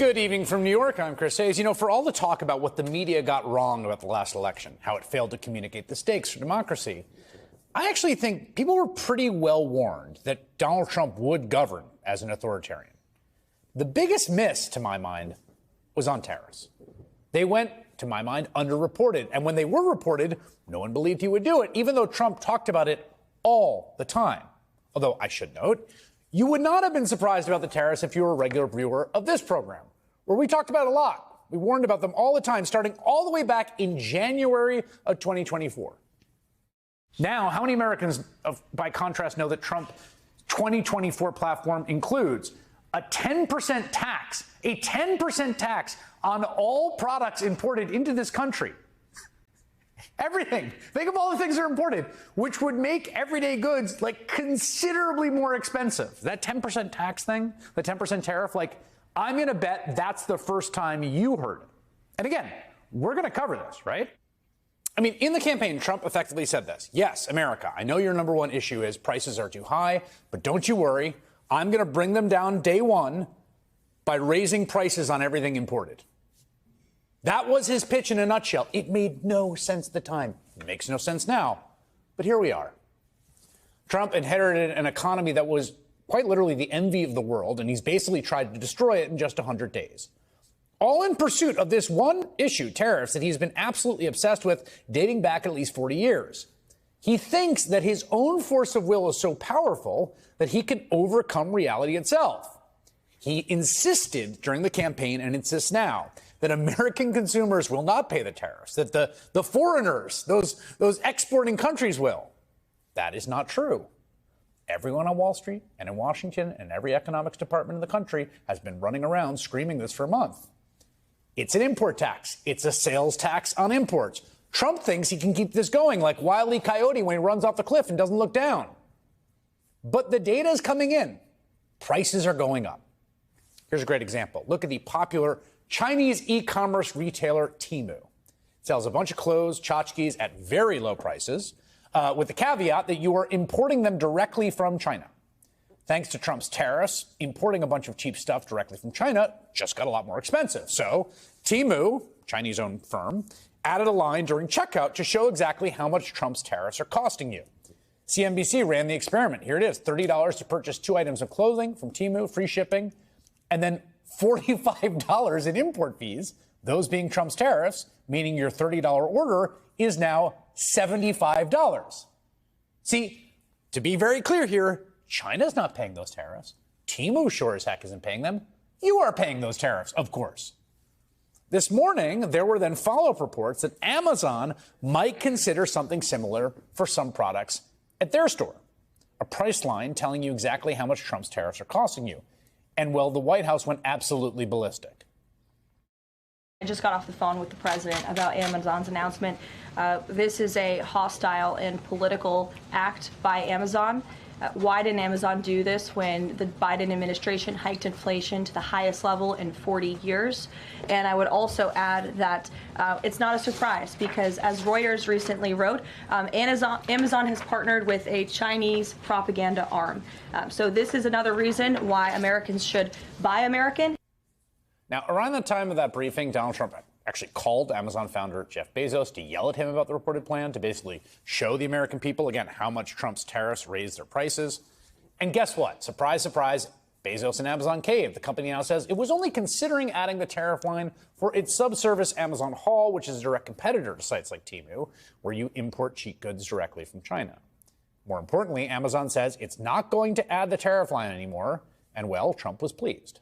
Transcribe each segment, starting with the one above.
Good evening from New York. I'm Chris Hayes. You know, for all the talk about what the media got wrong about the last election, how it failed to communicate the stakes for democracy, I actually think people were pretty well warned that Donald Trump would govern as an authoritarian. The biggest miss, to my mind, was on tariffs. They went, to my mind, underreported. And when they were reported, no one believed he would do it, even though Trump talked about it all the time. Although I should note, you would not have been surprised about the tariffs if you were a regular viewer of this program, where we talked about it a lot. We warned about them all the time, starting all the way back in January of 2024. Now, how many Americans, by contrast, know that Trump's 2024 platform includes a 10% tax, on all products imported into this country? Everything. Think of all the things that are imported, which would make everyday goods like considerably more expensive. That 10% tax thing, the 10% tariff, like, I'm going to bet that's the first time you heard it. And again, we're going to cover this, right? I mean, in the campaign, Trump effectively said this. Yes, America, I know your number one issue is prices are too high, but don't you worry. I'm going to bring them down day one by raising prices on everything imported. That was his pitch in a nutshell. It made no sense at the time. It makes no sense now. But here we are. Trump inherited an economy that was quite literally the envy of the world, and he's basically tried to destroy it in just 100 days. All in pursuit of this one issue, tariffs, that he's been absolutely obsessed with dating back at least 40 years. He thinks that his own force of will is so powerful that he can overcome reality itself. He insisted during the campaign, and insists now, that American consumers will not pay the tariffs, that the foreigners, those exporting countries will. That is not true. Everyone on Wall Street and in Washington and every economics department in the country has been running around screaming this for a month. It's an import tax. It's a sales tax on imports. Trump thinks he can keep this going like Wile E. Coyote when he runs off the cliff and doesn't look down. But the data is coming in. Prices are going up. Here's a great example. Look at the popular Chinese e-commerce retailer Temu. It sells a bunch of clothes, tchotchkes at very low prices, with the caveat that you are importing them directly from China. Thanks to Trump's tariffs, importing a bunch of cheap stuff directly from China just got a lot more expensive. So Temu, Chinese-owned firm, added a line during checkout to show exactly how much Trump's tariffs are costing you. CNBC ran the experiment. Here it is, $30 to purchase 2 items of clothing from Temu, free shipping, and then $45 in import fees, those being Trump's tariffs, meaning your $30 order is now $75. See, to be very clear here, China's not paying those tariffs. Temu sure as heck isn't paying them. You are paying those tariffs, of course. This morning, there were then follow-up reports that Amazon might consider something similar for some products at their store. A price line telling you exactly how much Trump's tariffs are costing you. And, well, the White House went absolutely ballistic. I just got off the phone with the president about Amazon's announcement. This is a hostile and political act by Amazon. Why didn't Amazon do this when the Biden administration hiked inflation to the highest level in 40 years? And I would also add that it's not a surprise because, as Reuters recently wrote, Amazon has partnered with a Chinese propaganda arm. So this is another reason why Americans should buy American. Now, around the time of that briefing, Donald Trump actually called Amazon founder Jeff Bezos to yell at him about the reported plan to basically show the American people, again, how much Trump's tariffs raised their prices. And guess what? Surprise, surprise, Bezos and Amazon caved. The company now says it was only considering adding the tariff line for its subservice Amazon Haul, which is a direct competitor to sites like Temu, where you import cheap goods directly from China. More importantly, Amazon says it's not going to add the tariff line anymore, and, well, Trump was pleased.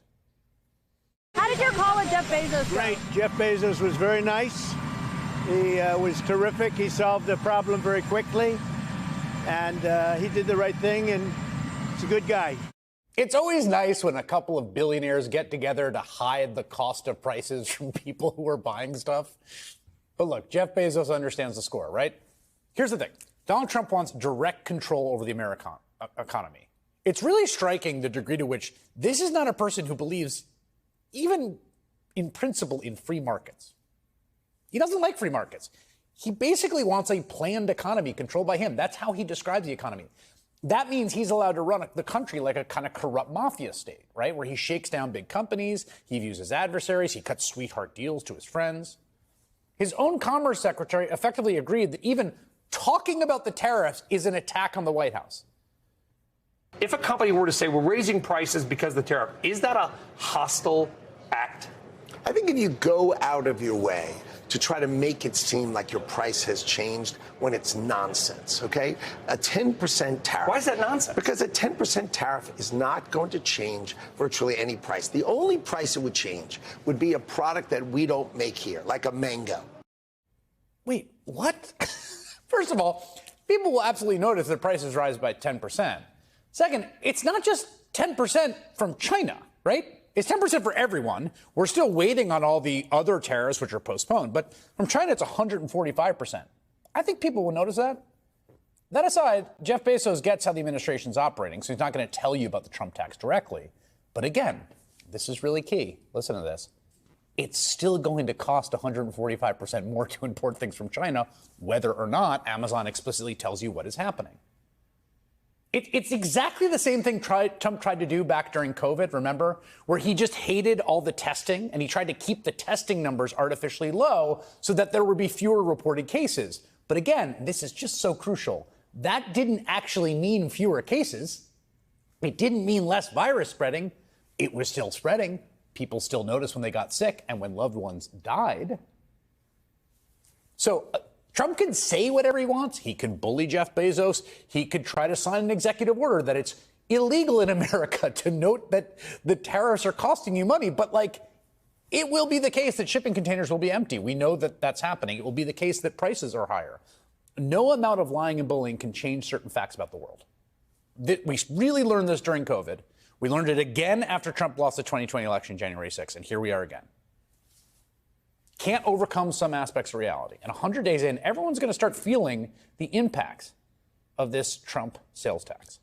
How did your call with Jeff Bezos go? Great. Jeff Bezos was very nice. He was terrific. He solved the problem very quickly, and he did the right thing, and he's a good guy. It's always nice when a couple of billionaires get together to hide the cost of prices from people who are buying stuff. But look, Jeff Bezos understands the score, right? Here's the thing. Donald Trump wants direct control over the American economy. It's really striking the degree to which this is not a person who believes even in principle in free markets. He doesn't like free markets. He basically wants a planned economy controlled by him. That's how he describes the economy. that means he's allowed to run the country like a kind of corrupt mafia state, right? Where he shakes down big companies, he views his adversaries, he cuts sweetheart deals to his friends. His own Commerce Secretary effectively agreed that even talking about the tariffs is an attack on the White House. If a company were to say we're raising prices because of the tariff, is that a hostile act? I think if you go out of your way to try to make it seem like your price has changed when it's nonsense, okay? A 10% tariff. Why is that nonsense? Because a 10% tariff is not going to change virtually any price. The only price it would change would be a product that we don't make here, like a mango. Wait, what? First of all, people will absolutely notice that prices rise by 10%. Second, it's not just 10% from China, right? It's 10% for everyone. We're still waiting on all the other tariffs, which are postponed. But from China, it's 145%. I think people will notice that. That aside, Jeff Bezos gets how the administration's operating, so he's not going to tell you about the Trump tax directly. But again, this is really key. Listen to this. It's still going to cost 145% more to import things from China, whether or not Amazon explicitly tells you what is happening. It's exactly the same thing Trump tried to do back during COVID, remember? Where he just hated all the testing, and he tried to keep the testing numbers artificially low so that there would be fewer reported cases. But again, this is just so crucial. That didn't actually mean fewer cases. It didn't mean less virus spreading. It was still spreading. People still noticed when they got sick and when loved ones died. So Trump can say whatever he wants. He can bully Jeff Bezos. He could try to sign an executive order that it's illegal in America to note that the tariffs are costing you money. But, it will be the case that shipping containers will be empty. We know that that's happening. It will be the case that prices are higher. No amount of lying and bullying can change certain facts about the world. We really learned this during COVID. We learned it again after Trump lost the 2020 election, January 6th, and here we are again. Can't overcome some aspects of reality. And 100 days in, everyone's going to start feeling the impacts of this Trump sales tax.